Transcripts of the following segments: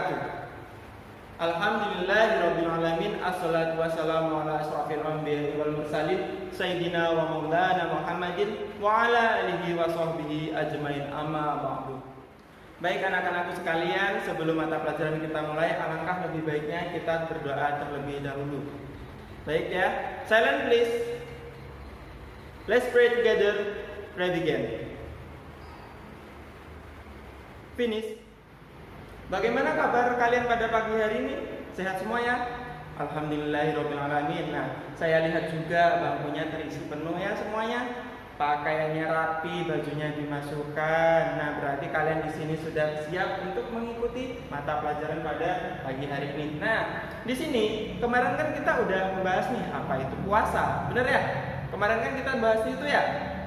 wabarakatuh. Alhamdulillahirabbil alamin, assalatu wassalamu ala asrofil anbiya'i wal mursalin sayyidina wa maulana Muhammadin wa ala alihi wa sahbihi ajmain, amma ba'du. Baik anak-anakku sekalian, sebelum mata pelajaran kita mulai, alangkah lebih baiknya kita berdoa terlebih dahulu. Baik ya, silent please. Let's pray together. Pray begin. Finish. Bagaimana kabar kalian pada pagi hari ini? Sehat semua ya? Alhamdulillahirabbil alamin. Nah, saya lihat juga bangkunya terisi penuh ya semuanya. Pakaiannya rapi, bajunya dimasukkan. Nah, berarti kalian di sini sudah siap untuk mengikuti mata pelajaran pada pagi hari ini. Nah, di sini kemarin kan kita udah membahas nih apa itu puasa. Bener ya? Kemarin kan kita bahas itu ya,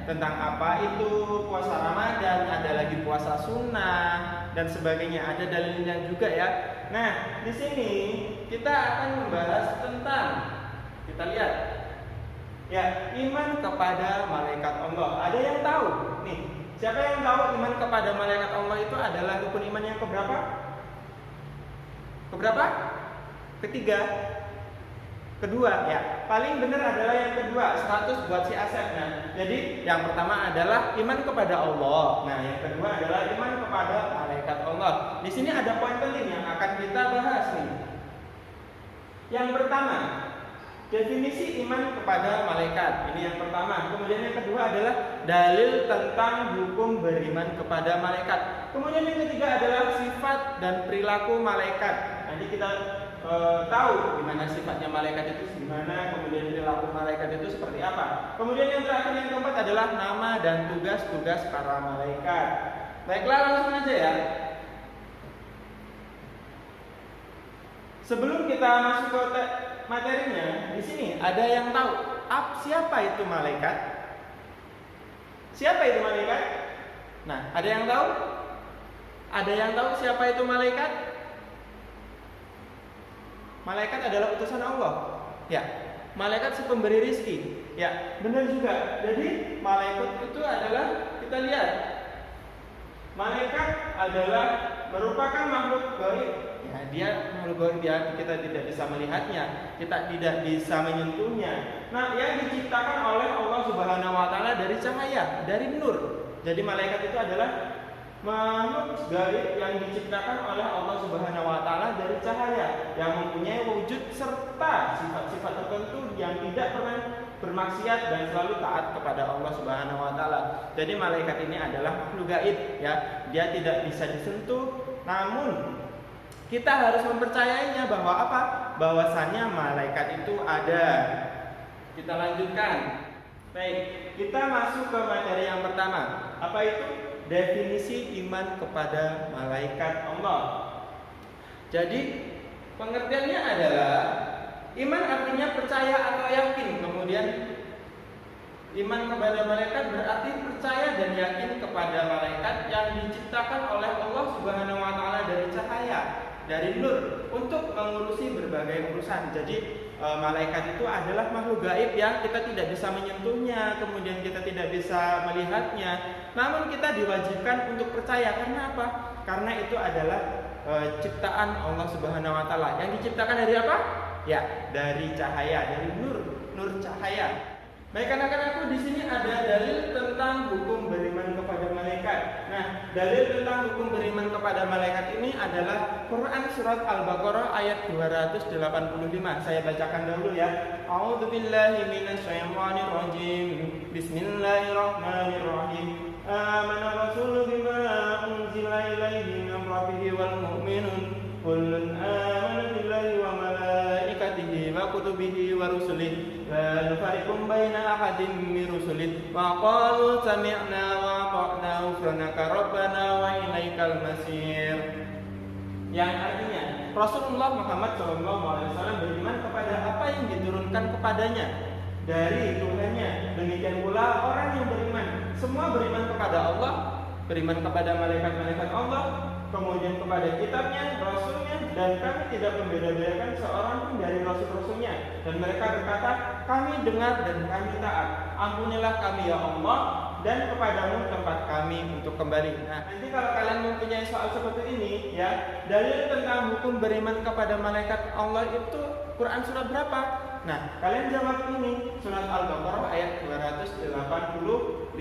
tentang apa itu puasa Ramadan, ada lagi puasa sunnah dan sebagainya, ada dalilnya juga ya. Nah, di sini kita akan membahas tentang, kita lihat ya, iman kepada malaikat Allah. Ada yang tahu? Nih, siapa yang tahu iman kepada malaikat Allah itu adalah rukun iman yang keberapa? Keberapa? Ketiga. Kedua ya, paling benar adalah yang kedua, 100 buat si Asep. Nah, jadi yang pertama adalah iman kepada Allah. Nah, yang kedua adalah iman kepada malaikat Allah. Di sini ada poin penting yang akan kita bahas nih. Yang pertama, definisi iman kepada malaikat. Ini yang pertama. Kemudian yang kedua adalah dalil tentang hukum beriman kepada malaikat. Kemudian yang ketiga adalah sifat dan perilaku malaikat. Nanti kita tahu gimana sifatnya malaikat itu gimana, kemudian perilaku malaikat itu seperti apa. Kemudian yang terakhir, yang keempat adalah nama dan tugas-tugas para malaikat. Baiklah, langsung aja ya. Sebelum kita masuk ke materinya, di sini ada yang tahu siapa itu malaikat? Siapa itu malaikat? Nah, ada yang tahu? Ada yang tahu siapa itu malaikat? Malaikat adalah utusan Allah. Ya, malaikat si pemberi rizki. Ya, benar juga. Jadi malaikat itu adalah, kita lihat, malaikat adalah merupakan makhluk gaib. Ya, dia makhluk gaib ya, kita tidak bisa melihatnya, kita tidak bisa menyentuhnya. Nah, yang diciptakan oleh Allah Subhanahu wa taala dari cahaya, dari nur. Jadi malaikat itu adalah makhluk gaib yang diciptakan oleh Allah Subhanahu wa taala dari cahaya, yang mempunyai wujud serta sifat-sifat tertentu yang tidak pernah bermaksiat dan selalu taat kepada Allah Subhanahu wa taala. Jadi malaikat ini adalah makhluk gaib ya, dia tidak bisa disentuh, namun kita harus mempercayainya bahwa apa? Bahwasannya malaikat itu ada. Kita lanjutkan. Baik, kita masuk ke materi yang pertama. Apa itu? Definisi iman kepada malaikat Allah. Jadi pengertiannya adalah iman artinya percaya atau yakin. Kemudian iman kepada malaikat berarti percaya dan yakin kepada malaikat yang diciptakan oleh Allah Subhanahu wa taala dari cahaya, dari nur, untuk mengurusi berbagai urusan. Jadi malaikat itu adalah makhluk gaib yang kita tidak bisa menyentuhnya, kemudian kita tidak bisa melihatnya. Namun kita diwajibkan untuk percaya. Karena apa? Karena itu adalah ciptaan Allah Subhanahu wa taala. Yang diciptakan dari apa? Ya, dari cahaya, dari nur cahaya. Baik anak-anakku, di sini ada dalil tentang hukum beriman kepada malaikat. Nah, dalil tentang hukum beriman kepada malaikat ini adalah Quran surat Al-Baqarah ayat 285. Saya bacakan dahulu ya. A'udzubillahi minasyaitonir rajim. Bismillahirrahmanirrahim. Amana rasulu bima unzila ilaihi min rabbih wal mu'minun kullun amana billahi wa malaikatihi wa kutubihi wa rusulihi la nufarriqu baina ahadin min rusulihi wa qalu sami'na wa ata'na ghufranaka rabbana wa ilaikal masir. Yang artinya Rasulullah Muhammad SAW beriman kepada apa yang diturunkan kepadanya dari Tuhannya. Demikian pula orang yang beriman, semua beriman kepada Allah, beriman kepada malaikat-malaikat Allah, kemudian kepada kitabnya, rasulnya, dan kami tidak membeda-bedakan seorang pun dari rasul-rasulnya. Dan mereka berkata, kami dengar dan kami taat. Ampunilah kami ya Allah, dan kepadamu tempat kami untuk kembali. Nah, nanti kalau kalian mempunyai soal seperti ini ya, dalil tentang hukum beriman kepada malaikat Allah itu Quran surat berapa? Nah, kalian jawab ini, surat Al-Baqarah ayat 285.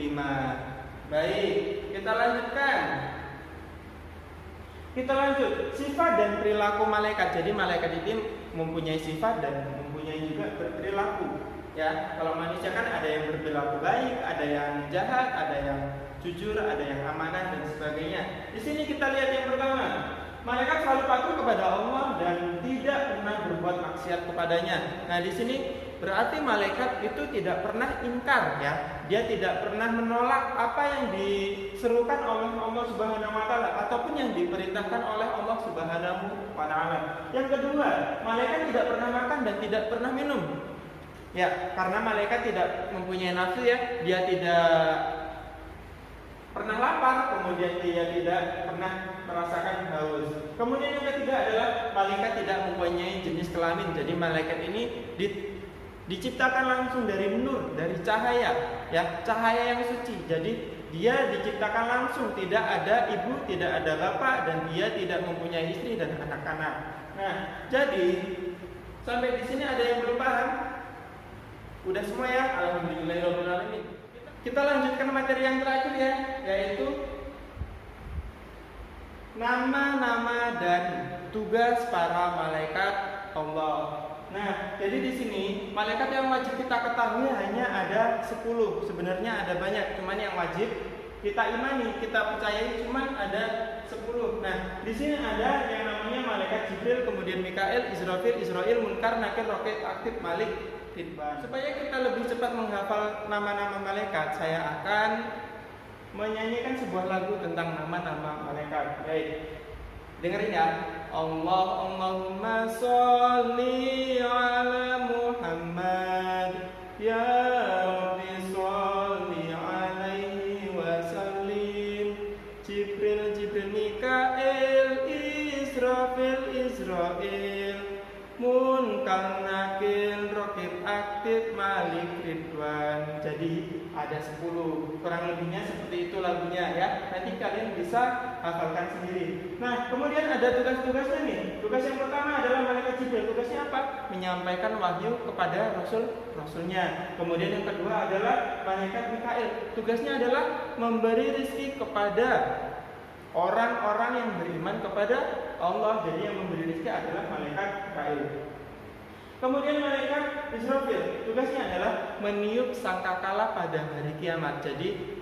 Baik, kita lanjutkan. Kita lanjut, sifat dan perilaku malaikat. Jadi malaikat itu mempunyai sifat dan mempunyai juga perilaku. Ya, kalau manusia kan ada yang berperilaku baik, ada yang jahat, ada yang jujur, ada yang amanah dan sebagainya. Di sini kita lihat yang pertama, malaikat selalu patuh kepada Allah dan tidak pernah berbuat maksiat kepadanya. Nah, di sini berarti malaikat itu tidak pernah ingkar ya. Dia tidak pernah menolak apa yang diserukan oleh Allah Subhanahu wa taala ataupun yang diperintahkan oleh Allah Subhanahu wa taala. Yang kedua, malaikat tidak pernah makan dan tidak pernah minum. Ya, karena malaikat tidak mempunyai nafsu ya, dia tidak pernah lapar, kemudian dia tidak pernah merasakan haus. Kemudian yang ketiga adalah malaikat tidak mempunyai jenis kelamin. Jadi malaikat ini diciptakan langsung dari nur, dari cahaya, ya, cahaya yang suci. Jadi dia diciptakan langsung, tidak ada ibu, tidak ada bapak, dan dia tidak mempunyai istri dan anak-anak. Nah, jadi sampai di sini ada yang belum paham? Udah semua ya, alhamdulillahirobbilalamin. Kita lanjutkan materi yang terakhir ya, yaitu nama-nama dan tugas para malaikat Allah. Nah, jadi di sini malaikat yang wajib kita ketahui hanya ada 10. Sebenarnya ada banyak, cuman yang wajib kita imani, kita percayai cuman ada 10. Nah, di sini ada yang namanya malaikat Jibril, kemudian Mikail, Israfil, Munkar, Nakir, Rokit, Aktib, Malik, Tidban. Supaya kita lebih cepat menghafal nama-nama malaikat, saya akan menyanyikan sebuah lagu tentang nama-nama malaikat. Baik, dengerin ya. Allahumma sholli ala Muhammad, ya Rabbi sholli alaihi wa sallim. Jibril, Mikail, Israfil, Munkar, Nakir, Rokib, Aktib, Malik, Ridwan. Jadi ada 10. Kurang lebihnya seperti itu lagunya ya. Nanti kalian bisa hafalkan sendiri. Nah, kemudian ada tugas-tugasnya nih. Tugas yang pertama adalah malaikat Jibril. Tugasnya apa? Menyampaikan wahyu kepada rasulnya. Kemudian yang kedua adalah malaikat Mikail. Tugasnya adalah memberi rezeki kepada orang-orang yang beriman kepada Allah. Jadi yang memberi rezeki adalah malaikat Mikail. Kemudian malaikat Israfil, tugasnya adalah meniup sangkakala pada hari kiamat. Jadi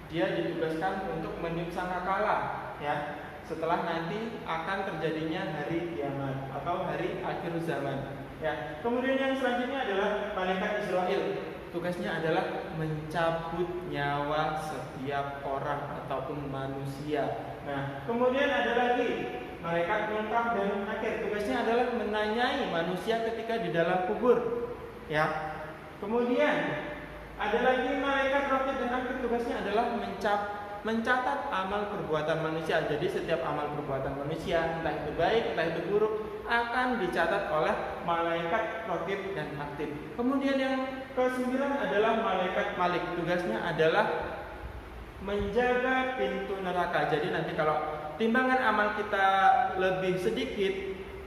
dia ditugaskan untuk meniup sangkakala ya, setelah nanti akan terjadinya hari kiamat atau hari akhir zaman ya. Kemudian yang selanjutnya adalah malaikat Israel. Tugasnya adalah mencabut nyawa setiap orang ataupun manusia. Nah, kemudian ada lagi malaikat Munkar dan Nakir. Tugasnya adalah menanyai manusia ketika di dalam kubur. Ya. Kemudian ada lagi malaikat Rokit dan Aktib. Tugasnya adalah mencatat amal perbuatan manusia. Jadi setiap amal perbuatan manusia, entah itu baik, entah itu buruk, akan dicatat oleh malaikat Rokit dan Aktib. Kemudian yang ke-9 adalah malaikat Malik. Tugasnya adalah menjaga pintu neraka. Jadi nanti kalau timbangan amal kita lebih sedikit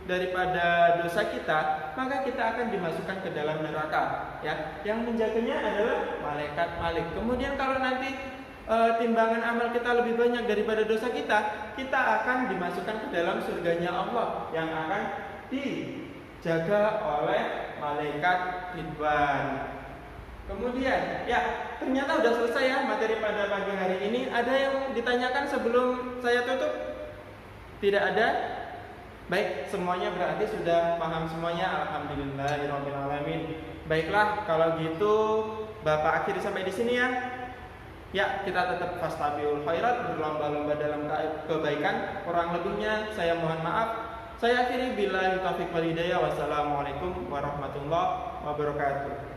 daripada dosa kita, maka kita akan dimasukkan ke dalam neraka ya. Yang menjaganya adalah malaikat Malik. Kemudian kalau nanti timbangan amal kita lebih banyak daripada dosa kita, kita akan dimasukkan ke dalam surganya Allah yang akan dijaga oleh malaikat Ridwan. Kemudian, ya ternyata udah selesai ya materi pada pagi hari ini. Ada yang ditanyakan sebelum saya tutup? Tidak ada? Baik, semuanya berarti sudah paham semuanya. Alhamdulillahirobbilalamin. Baiklah, kalau gitu Bapak akhiri sampai di sini ya. Ya, kita tetap fastabiul khairat, berlomba-lomba dalam kebaikan. Kurang lebihnya saya mohon maaf. Saya akhiri billahi taufiq wal hidayah. Wassalamualaikum warahmatullahi wabarakatuh.